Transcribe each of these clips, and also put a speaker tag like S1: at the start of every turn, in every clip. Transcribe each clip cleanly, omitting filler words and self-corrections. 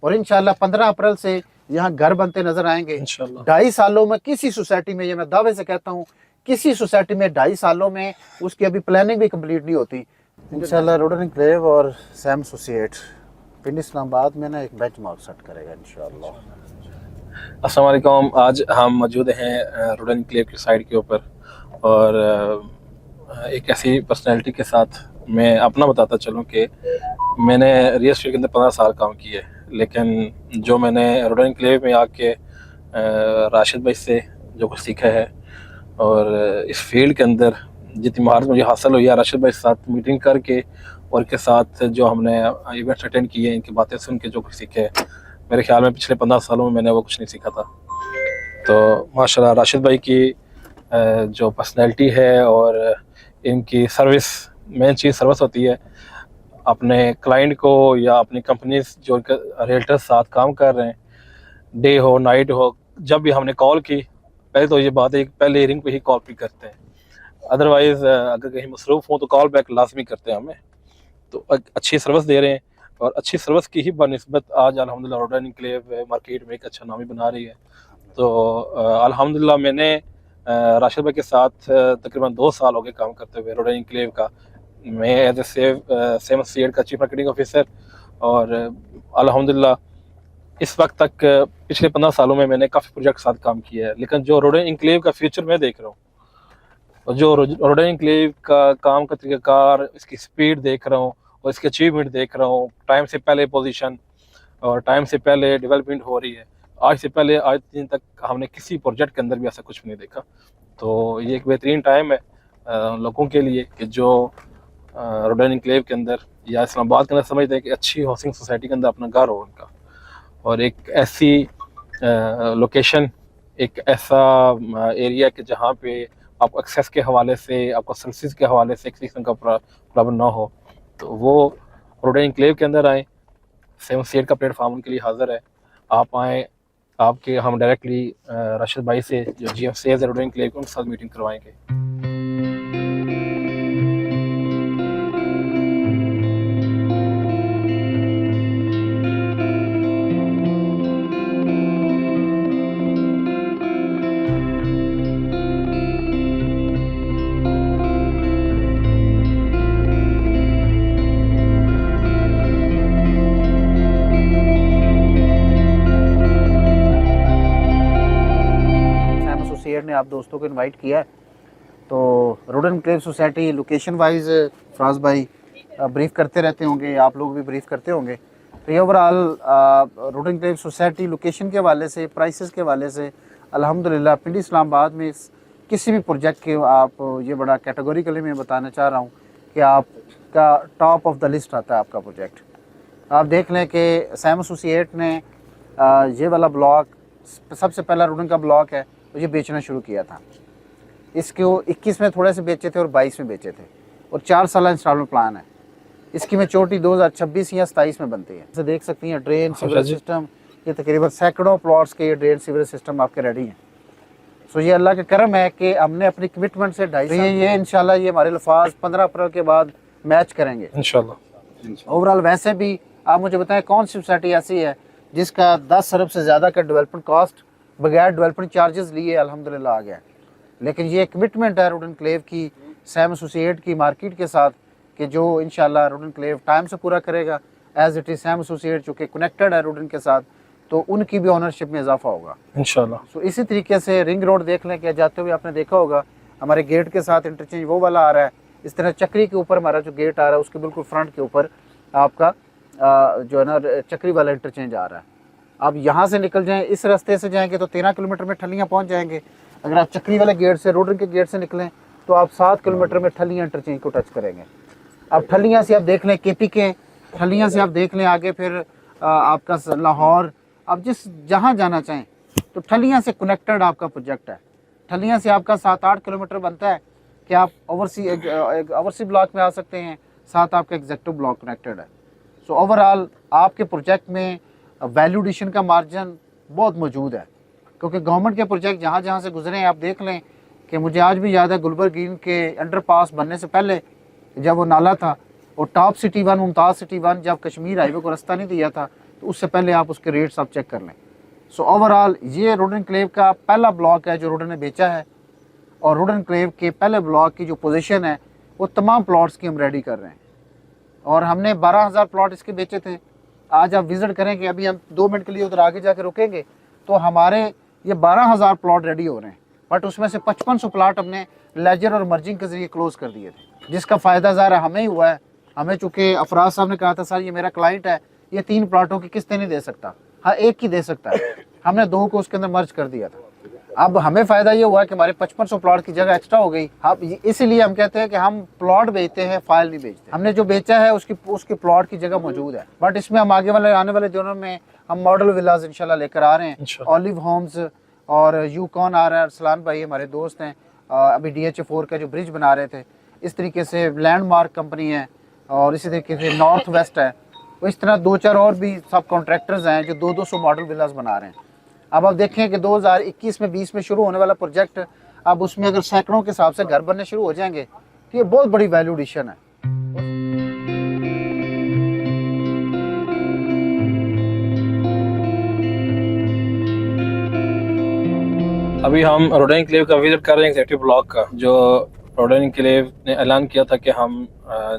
S1: और इंशाल्लाह 15 अप्रैल से यहाँ घर बनते नजर आएंगे
S2: इंशाल्लाह।
S1: 2.5 सालों में किसी सोसाइटी में, ये मैं दावे से कहता हूँ, किसी सोसाइटी में 2.5 सालों में उसकी अभी प्लानिंग भी कंप्लीट नहीं होती। इंशाल्लाह रोडन एन्क्लेव और सैम एसोसिएट पिंडी इस्लामाबाद में ना एक बेंचमार्क सेट करेगा इंशाल्लाह।
S2: अस्सलाम वालेकुम। आज हम मौजूद हैं रोडन एन्क्लेव की साइड के ऊपर और एक ऐसी पर्सनैलिटी के साथ मैं अपना बताता चलूँ कि मैंने रियल एस्टेट के अंदर 15 साल काम किए, लेकिन जो मैंने रोडन एन्क्लेव में आके राशिद भाई से जो कुछ सीखा है और इस फील्ड के अंदर जितनी महारत मुझे हासिल हुई है राशिद भाई के साथ मीटिंग करके और इनके साथ जो हमने इवेंट्स अटेंड किए, इनकी बातें सुन के जो कुछ सीखे, मेरे ख्याल में पिछले 15 सालों में मैंने वो कुछ नहीं सीखा था। तो माशाल्लाह राशिद भाई की जो पर्सनैलिटी है और इनकी सर्विस, मेन चीज़ सर्विस होती है। अपने क्लाइंट को या अपनी कंपनीज जो रियल्टर्स साथ काम कर रहे हैं, डे हो नाइट हो, जब भी हमने कॉल की, पहले तो ये बात है कि पहले रिंग पे ही कॉल पिक करते हैं, अदरवाइज़ अगर कहीं मसरूफ़ हो तो कॉल बैक लाजमी करते हैं हमें। तो अच्छी सर्विस दे रहे हैं और अच्छी सर्विस की ही बनिस्बत आज अल्हम्दुलिल्लाह रोडन एन्क्लेव मार्केट में एक अच्छा नाम ही बना रही है। तो अल्हम्दुलिल्लाह मैंने राशिद भाई के साथ तकरीबन 2 साल हो गए काम करते हुए रोडन एन्क्लेव का। मैं एज ए सेम एसोसिएट का चीफ मार्केटिंग ऑफिसर और अल्हम्दुलिल्लाह इस वक्त तक पिछले 15 सालों में मैंने काफ़ी प्रोजेक्ट साथ काम किया है। लेकिन जो रोडन एन्क्लेव का फ्यूचर मैं देख रहा हूँ और जो रोडन एन्क्लेव का काम का तरीक़ाकार, इसकी स्पीड देख रहा हूँ और इसके अचीवमेंट देख रहा हूँ, टाइम से पहले पोजीशन और टाइम से पहले डेवलपमेंट हो रही है। आज से पहले आज दिन तक हमने किसी प्रोजेक्ट के अंदर भी ऐसा कुछ भी नहीं देखा। तो ये एक बेहतरीन टाइम है लोगों के लिए कि जो रोडन एन्क्लेव के अंदर या इस्लामाबाद के अंदर समझते हैं कि अच्छी हाउसिंग सोसाइटी के अंदर अपना घर हो उनका, और एक ऐसी लोकेशन, एक ऐसा एरिया कि जहाँ पे आपको एक्सेस के हवाले से, आपको सर्विसेज के हवाले से किसी किस्म का प्रॉब्लम ना हो। तो वो रोडन एन्क्लेव के अंदर आएँ, सेवन सीट का प्लेटफॉर्म उनके लिए हाजिर है। आप आएँ, आपके हम डायरेक्टली राशिद भाई से जो GM सेल्स रोडन एन्क्लेव उनके साथ मीटिंग करवाएंगे।
S1: ने आप दोस्तों को इनवाइट किया है। तो Rudn enclave society location wise Faraz भाई ब्रीफ करते रहते होंगे, आप लोग भी ब्रीफ करते होंगे। तो ये ओवरऑल रोडन एन्क्लेव सोसाइटी लोकेशन के हवाले से, प्राइसेस के हवाले से अल्हम्दुलिल्लाह पिंडी इस्लामाबाद में किसी भी प्रोजेक्ट के आप ये बड़ा कैटेगोरिकली मैं बताना चाह रहा हूँ कि आपका टॉप ऑफ द लिस्ट आता है आपका प्रोजेक्ट। आप देख लें कि सैम एसोसिएट ने ये वाला ब्लॉक, सबसे पहला रोडन का ब्लॉक है, ये बेचना शुरू किया था। इसको 21 में थोड़े से बेचे थे और 22 में बेचे थे और 4 साल इंस्टॉलमेंट प्लान है। इसकी मैच्योरिटी 2026 या 27 में बनती है। जैसे देख सकती हैं ड्रेन सीवरेज सिस्टम, ये तकरीबन सैकड़ों प्लॉट्स के ये ड्रेन सीवरेज सिस्टम आपके रेडी हैं। सो ये अल्लाह का करम है कि हमने अपनी कमिटमेंट से 2.5 साल ये इंशाल्लाह ये हमारे लफाज 15 अप्रैल के बाद मैच करेंगे इंशाल्लाह। ओवरऑल वैसे भी आप मुझे बताएं कौन सी सोसाइटी ऐसी है जिसका 10 अरब से ज़्यादा का डेवलपमेंट कॉस्ट बगैर डेवलपमेंट चार्जेस लिए अल्हम्दुलिल्लाह आ गया। लेकिन ये कमिटमेंट है रोडन एन्क्लेव की, सैम एसोसिएट की मार्केट के साथ, कि जो इंशाल्लाह रोडन एन्क्लेव टाइम से पूरा करेगा। As it is same associate जो कि कनेक्टेड है रोडन के साथ, तो उनकी भी ऑनरशिप में इजाफा होगा इंशाल्लाह। सो इसी तरीके से रिंग रोड देख लें, क्या जाते हुए आपने देखा होगा हमारे गेट के साथ इंटरचेंज वो वाला आ रहा है। इस तरह चक्री के ऊपर हमारा जो गेट आ रहा है उसके बिल्कुल फ्रंट के ऊपर आपका जो है ना चक्री वाला इंटरचेंज आ रहा है। आप यहाँ से निकल जाएं, इस रास्ते से जाएंगे तो 13 किलोमीटर में ठलियाँ पहुँच जाएंगे। अगर आप चक्री वाले गेट से, रोडन के गेट से निकलें तो आप 7 किलोमीटर में ठलियाँ इंटरचेंज को टच करेंगे। अब ठलियाँ से आप देख लें KP के, ठलियाँ से आप देख लें आगे फिर आपका लाहौर, आप जिस जहाँ जाना चाहें तो ठलियाँ से कनेक्टेड आपका प्रोजेक्ट है। ठलियाँ से आपका 7-8 किलोमीटर बनता है कि आप ओवरसी ब्लॉक में आ सकते हैं, साथ आपका एग्जेक्टिव ब्लॉक कनेक्टेड है। सो ओवरऑल आपके प्रोजेक्ट में वैल्यू एडिशन का मार्जिन बहुत मौजूद है, क्योंकि गवर्नमेंट के प्रोजेक्ट जहाँ जहाँ से गुजरे हैं आप देख लें कि मुझे आज भी याद है गुलबर्ग ग्रीन के अंडरपास बनने से पहले जब वो नाला था, और टॉप सिटी 1 मुमताज़ सिटी 1 जब कश्मीर हाईवे को रास्ता नहीं दिया था, तो उससे पहले आप उसके रेट्स आप चेक कर लें। सो ओवरऑल ये रोड एनक्लेव का पहला ब्लॉक है जो रोडन ने बेचा है, और रोड एनक्लेव के पहले ब्लॉक की जो पोजीशन है वो तमाम प्लॉट्स की हम रेडी कर रहे हैं, और हमने 12,000 प्लॉट इसके बेचे थे। आज आप विज़िट करेंगे, अभी हम 2 मिनट के लिए उधर आगे जाके रुकेंगे तो हमारे ये 12,000 प्लॉट रेडी हो रहे हैं, बट उसमें से 5500 प्लॉट हमने लेजर और मर्जिंग के ज़रिए क्लोज़ कर दिए थे, जिसका फ़ायदा ज़ाहिर हमें ही हुआ है। हमें चूँकि अफराज साहब ने कहा था सर ये मेरा क्लाइंट है, ये 3 प्लॉटों की किस्तें नहीं दे सकता, हाँ 1 की दे सकता है, हमने 2 को उसके अंदर मर्ज कर दिया था। अब हमें फ़ायदा ये हुआ कि हमारे 5500 प्लॉट की जगह एक्स्ट्रा हो गई। अब इसीलिए हम कहते हैं कि हम प्लॉट बेचते हैं, फाइल नहीं बेचते। हमने जो बेचा है उसकी प्लॉट की जगह मौजूद है, बट इसमें हम आने वाले दिनों में हम मॉडल विलाज इंशाल्लाह लेकर आ रहे हैं। ऑलिव होम्स और यूकॉन आ रहा है, अरसलान भाई हमारे दोस्त हैं, अभी DH4 का जो ब्रिज बना रहे थे, इस तरीके से लैंडमार्क कंपनी है, और इसी तरीके से नॉर्थ वेस्ट है। तो इस तरह 2-4 और भी सब कॉन्ट्रैक्टर्स हैं जो 200 मॉडल विलास बना रहे हैं। अब आप देखें कि 2021 में 20 में शुरू होने वाला प्रोजेक्ट, अब उसमें अगर सैकड़ों के हिसाब से घर बनने शुरू हो जाएंगे तो ये बहुत बड़ी वैल्यू एडिशन है।
S2: अभी हम रोड एनक्लेव का विजिट कर रहे हैं, एग्जीक्यूटिव ब्लॉक का, जो रोड एनक्लेव ने ऐलान किया था कि हम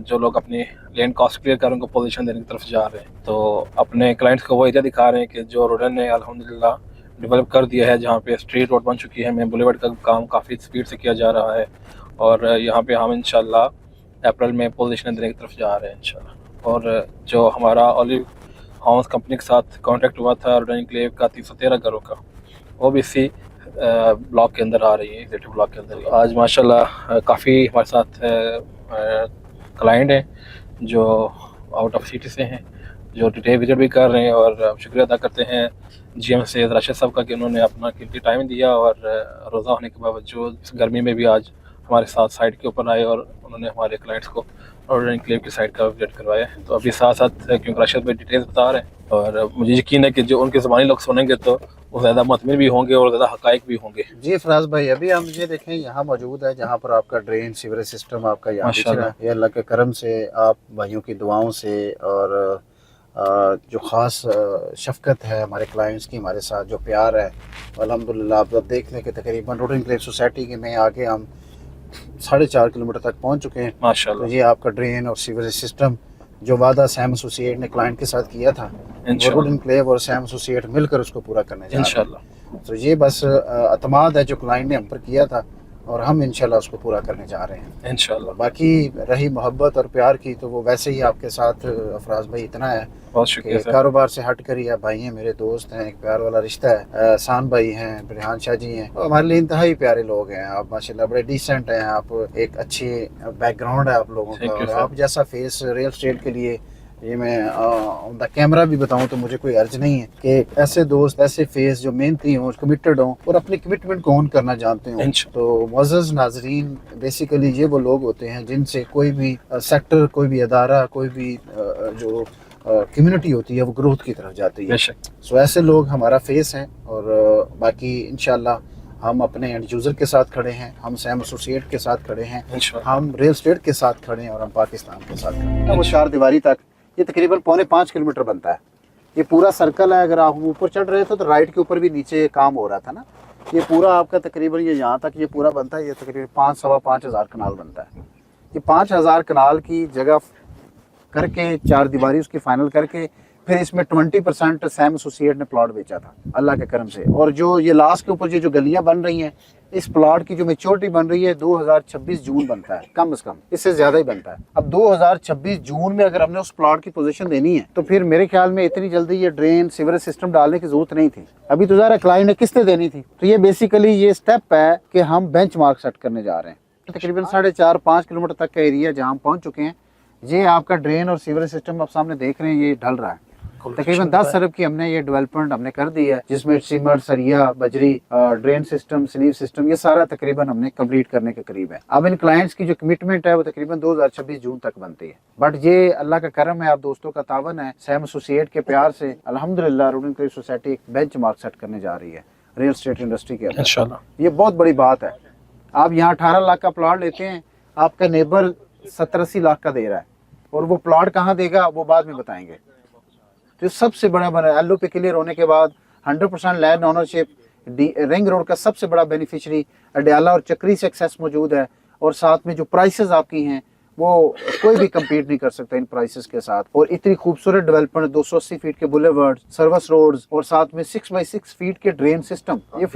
S2: जो लोग अपनी लैंड कॉस्ट क्लियर कर उनको पोजीशन देने की तरफ जा रहे हैं। तो अपने क्लाइंट्स को वो एरिया दिखा रहे हैं कि जो रोडन ने अल्हम्दुलिल्लाह डेवलप कर दिया है, जहाँ पे स्ट्रीट रोड बन चुकी है, मेन बुलेवार्ड का काम काफ़ी स्पीड से किया जा रहा है, और यहाँ पे हम इंशाल्लाह अप्रैल में पोजीशन देने की तरफ जा रहे हैं इंशाल्लाह। और जो हमारा ऑलिव हाउस कंपनी के साथ कॉन्ट्रैक्ट हुआ था रोड एनक्लेव का 313 घरों का, वो भी इसी ब्लॉक के अंदर आ रही है, एग्जीक्यूटिव ब्लॉक के अंदर। आज माशाल्लाह काफ़ी हमारे साथ क्लाइंट हैं जो आउट ऑफ सिटी से हैं, जो डिटेल विजिट भी कर रहे हैं, और शुक्रिया अदा करते हैं GM से राशिद साहब का कि उन्होंने अपना कीमती टाइम दिया, और रोज़ा होने के बावजूद इस गर्मी में भी आज हमारे साथ साइट के ऊपर आए और उन्होंने हमारे क्लाइंट्स को रोड एनक्लेव की साइट का विजिट करवाया है। तो अभी साथ साथ क्योंकि राशिद भाई डिटेल्स बता रहे हैं, और मुझे यकीन है कि जो उनके ज़बानी लोग सुनेंगे तो वो ज़्यादा मतमिन भी होंगे और ज़्यादा हक़ाइक़ भी होंगे।
S1: जी फराज भाई, अभी हम ये देखें यहाँ मौजूद है जहाँ पर आपका ड्रेन सीवरेज सिस्टम आपका यहाँ ये अल्लाह के करम से, आप भाइयों की दुआओं से, और जो ख़ास शफ़क़त है हमारे क्लाइंट्स की हमारे साथ, जो प्यार है, अल्हम्दुलिल्लाह आप देख लें कि तकरीबन रोड एनक्लेव सोसाइटी के में आगे हम 4.5 किलोमीटर तक पहुँच चुके हैं माशाल्लाह। तो ये आपका ड्रेन और सीवरेज सिस्टम जो वादा सैम एसोसिएट ने क्लाइंट के साथ किया था, रोड एनक्लेव और सैम एसोसिएट मिलकर उसको पूरा करने जा रहे हैं। तो ये बस अतमाद है जो क्लाइंट ने हम पर किया था, और हम इंशाल्लाह उसको पूरा करने जा रहे हैं इंशाल्लाह। बाकी रही मोहब्बत और प्यार की, तो वो वैसे ही आपके साथ अफराज भाई इतना है, बहुत शुक्रिया। कारोबार से हट कर ही आप भाई हैं, मेरे दोस्त हैं, एक प्यार वाला रिश्ता है। एहसान भाई हैं, बिरहान शाह जी हैं, हमारे लिए इंतहाई प्यारे लोग हैं। आप माशाल्लाह बड़े डिसेंट हैं, आप एक अच्छे बैकग्राउंड है आप लोगों का, और आप जैसा फेस रियल एस्टेट के लिए, ये मैं ऑन द कैमरा भी बताऊं तो मुझे कोई अर्ज नहीं है कि ऐसे दोस्त, ऐसे फेस जो मेहनती हों, कमिटेड हों और अपनी कमिटमेंट को ऑन करना जानते हों। तो मुअज़्ज़ज़ नाज़रीन, बेसिकली ये वो लोग होते हैं जिनसे कोई भी सेक्टर, कोई भी अदारा, कोई भी जो कम्युनिटी होती है वो ग्रोथ की तरफ जाती है। सो ऐसे लोग हमारा फेस हैं, और बाकी इंशाल्लाह हम अपने एंड यूज़र के साथ खड़े हैं, हम सैम एसोसिएट के साथ खड़े हैं, हम रियल एस्टेट के साथ खड़े हैं, और हम पाकिस्तान के साथ खड़े हैं। वो 4 दीवारी तक ये तकरीबन 4.25 किलोमीटर बनता है। ये पूरा सर्कल है। अगर आप ऊपर चढ़ रहे थे तो राइट के ऊपर भी नीचे काम हो रहा था ना, ये पूरा आपका तकरीबन ये यहाँ तक ये पूरा बनता है। ये तकरीबन 5-5.25 हज़ार कनाल बनता है। ये 5,000 कनाल की जगह करके 4 दीवारी उसकी फाइनल करके फिर इसमें 20% सैम एसोसिएट ने प्लॉट बेचा था अल्लाह के करम से। और जो ये लास्ट के ऊपर ये जो गलियां बन रही हैं, इस प्लॉट की जो मेच्योरिटी बन रही है 2026 जून बनता है, कम से कम इससे ज़्यादा ही बनता है। अब 2026 जून में अगर हमने उस प्लॉट की पोजीशन देनी है तो फिर मेरे ख्याल में इतनी जल्दी ये ड्रेन सीवरेज सिस्टम डालने की जरूरत नहीं थी। अभी तो ज़रा क्लाइंट ने किस्तें देनी थी। तो ये बेसिकली ये स्टेप है कि हम बेंच मार्क सेट करने जा रहे हैं। तकरीबन 4.5-5 किलोमीटर तक का एरिया जहाँ हम पहुँच चुके हैं, ये आपका ड्रेन और सीवरेज सिस्टम आप सामने देख रहे हैं, ये ढल रहा है। तकरीबन 10 अरब की हमने ये डेवलपमेंट हमने कर दी है, जिसमें सीमेंट, सरिया, बजरी, ड्रेन सिस्टम, स्लीव सिस्टम, ये सारा तकरीबन हमने कंप्लीट करने के करीब है। अब इन क्लाइंट्स की जो कमिटमेंट है वो तकरीबन 2026 जून तक बनती है। बट ये अल्लाह का करम है, आप दोस्तों का तावन है, सैम एसोसिएट के प्यार से अल्हम्दुलिल्लाह रोड एनक्लेव सोसाइटी एक बेंच मार्क सेट करने जा रही है रियल एस्टेट इंडस्ट्री के अंदर इंशाल्लाह। ये बहुत बड़ी बात है। आप यहाँ 18 लाख का प्लॉट लेते हैं, आपका नेबर 70-80 लाख का दे रहा है, और वो प्लॉट कहाँ देगा वो बाद में बताएंगे। तो सबसे बड़ा बना LOP क्लियर होने के बाद 100% लैंड ओनरशिप, रिंग रोड का सबसे बड़ा बेनिफिशियरी अडयाला और चक्री से एक्सेस मौजूद है। और साथ में जो प्राइसेस आपकी हैं वो कोई भी कम्पीट नहीं कर सकता इन प्राइसेस के साथ। और इतनी खूबसूरत डेवलपमेंट, 280 फीट के बुलेवर्ड, सर्विस रोड्स और साथ में 6x6 फीट के ड्रेन सिस्टम, ये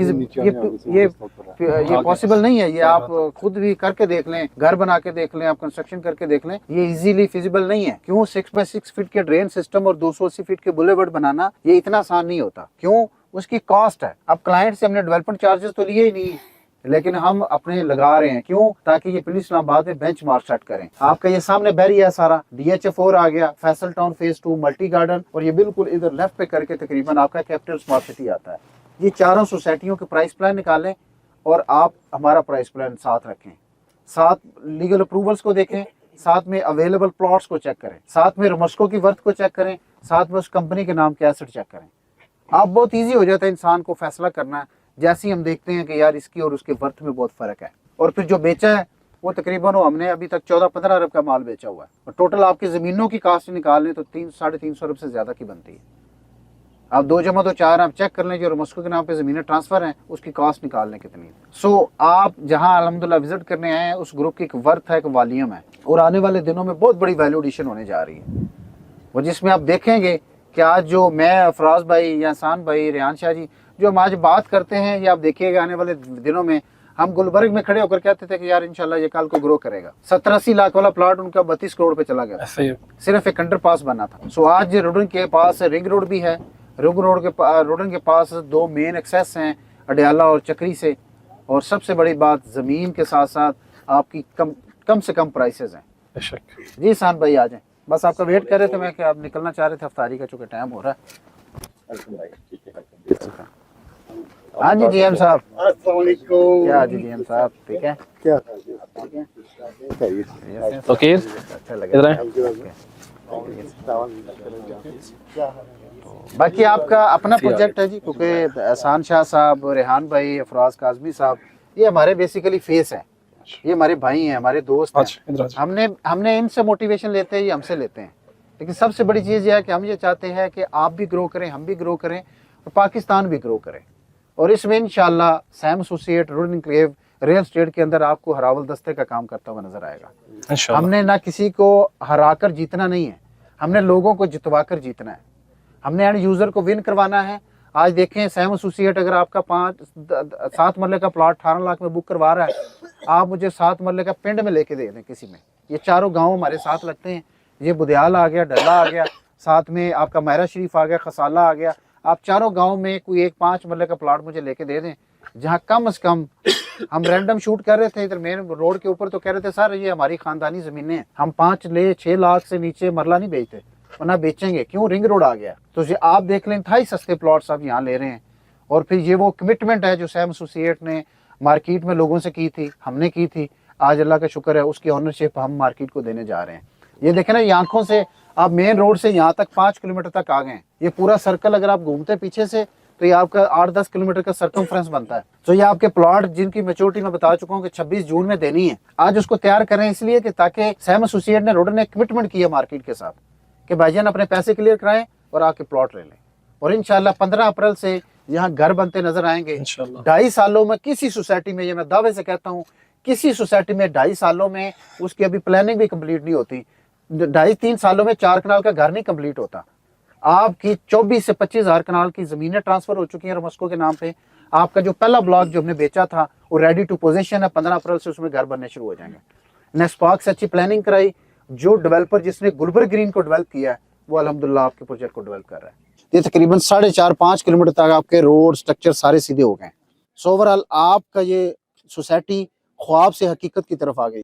S1: पॉसिबल नहीं है। ये आप खुद भी करके देख लें, घर बना के देख लें, आप कंस्ट्रक्शन करके देख लें, ये इजीली फिजिबल नहीं है। क्यों? 6x6 फीट के ड्रेन सिस्टम और 280 फीट के बुलेवर्ड बनाना ये इतना आसान नहीं होता। क्यों? उसकी कॉस्ट है। अब क्लाइंट से हमने डेवलपमेंट चार्जेस तो लिए ही नहीं, लेकिन हम अपने लगा रहे हैं। क्यों? ताकि ये पुलिस इस्लामाबाद में बेंचमार्क सेट करें। आपका ये सामने बैरिया सारा DHA4 आ गया, Faisal town phase 2, multi garden, और ये बिल्कुल इधर लेफ्ट पे करके तकरीबन आपका कैपिटल स्मार्ट सिटी आता है। ये चारों सोसाइटियों के प्राइस प्लान निकालें और आप हमारा प्राइस प्लान साथ रखें, साथ लीगल अप्रूवल्स को देखें, साथ में अवेलेबल प्लॉट्स को चेक करें, साथ में रमस्को की वर्थ को चेक करें, साथ में उस कंपनी के नाम के एसेट चेक करें। आप बहुत ईजी हो जाता है इंसान को फैसला करना, जैसे ही हम देखते हैं कि यार इसकी और उसके वर्थ में बहुत फर्क है। और फिर जो बेचा है वो तकरीबन हमने अभी तक 14-15 अरब का माल बेचा हुआ है, और टोटल आपकी ज़मीनों की कास्ट निकाल लें तो 300-350 अरब से ज़्यादा की बनती है। आप 2 जमा 2 4 आप चेक कर लें, जो रमस्को के नाम पे ज़मीनें ट्रांसफ़र हैं उसकी कास्ट निकाल लें कितनी है। सो आप जहाँ अल्हम्दुलिल्लाह विजिट करने आए हैं, उस ग्रुप की एक वर्थ है, एक वॉल्यूम है, और आने वाले दिनों में बहुत बड़ी वैल्यू एडिशन होने जा रही है, वो जिसमें आप देखेंगे कि आज जो मैं, अफराज भाई या एहसान भाई, रेहान शाह जी जो हम आज बात करते हैं, ये आप देखिएगा आने वाले दिनों में हम गुलबर्ग में खड़े होकर कहते थे कि यार इंशाल्लाह ये कल को ग्रो करेगा। 70-80 लाख वाला प्लाट उनका 32 करोड़ पे चला गया, सिर्फ एक अंडरपास बना था। सो आज रुडन के पास रिंग रोड भी है, रुडन के पास 2 मेन एक्सेस हैं, अडयाला और चक्री से, और सबसे बड़ी बात ज़मीन के साथ साथ आपकी कम से कम प्राइसेस हैं। जी एहसान भाई आ जाए, बस आपका वेट कर रहे थे मैं कि आप निकलना चाह रहे थे, अफ्तारी का चूँकि टाइम हो रहा है। हाँ जी GM साहब, क्या जी GM साहब ठीक है? क्या
S2: ओके,
S1: अच्छा लगा। बाकी आपका अपना प्रोजेक्ट है जी, क्योंकि एहसान शाह साहब, रेहान भाई, अफराज काजमी साहब, ये हमारे बेसिकली फेस हैं, ये हमारे भाई हैं, हमारे दोस्त हैं। हमने इनसे मोटिवेशन लेते हैं, ये हमसे लेते हैं। लेकिन सबसे बड़ी चीज़ ये है कि हम ये चाहते हैं कि आप भी ग्रो करें, हम भी ग्रो करें, और पाकिस्तान भी ग्रो करें। और इसमें इंशाल्लाह Sam associate Rudn enclave real estate के अंदर आपको हरावल दस्ते का काम करता हुआ नजर आएगा। हमने ना किसी को हराकर जीतना नहीं है, हमने लोगों को जितवा कर जीतना है, हमने एंड यूज़र को विन करवाना है। आज देखें सैम एसोसिएट अगर आपका 7 मरले का प्लॉट 18 लाख में बुक करवा रहा है, आप मुझे 7 मरले का पिंड में लेके दे दें किसी में। ये चारों गाँव हमारे साथ लगते हैं, ये बुदयाल आ गया, डल्ला आ गया, साथ में आपका मैरा शरीफ आ गया, खसाला आ गया। आप चारों गांव में कोई एक 5 मरले का प्लॉट मुझे लेके दे दें, जहां कम से कम हम रैंडम शूट कर रहे थे इधर मेन रोड के ऊपर, तो कह रहे थे सर ये हमारी खानदानी ज़मीनें हैं, हम 5-6 लाख से नीचे मरला नहीं बेचते, वरना बेचेंगे। क्यों? रिंग रोड आ गया। तो ये आप देख लें, था ही सस्ते प्लॉट्स आप यहाँ ले रहे हैं। और फिर ये वो कमिटमेंट है जो सैम एसोसिएट ने मार्केट में लोगों से की थी, हमने की थी, आज अल्लाह का शुक्र है उसकी ऑनरशिप हम मार्केट को देने जा रहे हैं। ये देखें ना, ये आंखों से आप मेन रोड से यहाँ तक 5 किलोमीटर तक आ गए। ये पूरा सर्कल अगर आप घूमते पीछे से तो ये आपका 8-10 किलोमीटर का सर्कमफ्रेंस बनता है। तो ये आपके प्लॉट जिनकी मैच्योरिटी मैं बता चुका हूँ कि 26 जून में देनी है, आज उसको तैयार करें, इसलिए कि ताकि सैम एसोसिएट ने रुडन ने कमिटमेंट किया मार्केट के साथ कि भाईजान अपने पैसे क्लियर कराएं और आके प्लॉट ले लें। और इंशाल्लाह 15 अप्रैल से यहाँ घर बनते नजर आएंगे। 2.5 सालों में किसी सोसाइटी में, ये मैं दावे से कहता हूँ, किसी सोसाइटी में 2.5 सालों में उसकी अभी प्लानिंग भी कंप्लीट नहीं होती, 2.5-3 सालों में 4 कनाल का घर नहीं कंप्लीट होता। आपकी 24 से 25 हज़ार कनाल की ज़मीनें ट्रांसफ़र हो चुकी हैं रमस्को के नाम पे। आपका जो पहला ब्लॉक जो हमने बेचा था वो रेडी टू पोजीशन है, 15 अप्रैल से उसमें घर बनने शुरू हो जाएंगे। नेस्पाक से अच्छी प्लानिंग कराई, जो डेवलपर जिसने गुलबर्ग ग्रीन को डेवलप किया है वो अल्हम्दुलिल्लाह आपके प्रोजेक्ट को डेवलप कर रहा है। ये तकरीबन 4.5-5 किलोमीटर तक आपके रोड स्ट्रक्चर सारे सीधे हो गए। सो ओवरऑल आपका ये सोसाइटी ख्वाब से हकीकत की तरफ आ गई।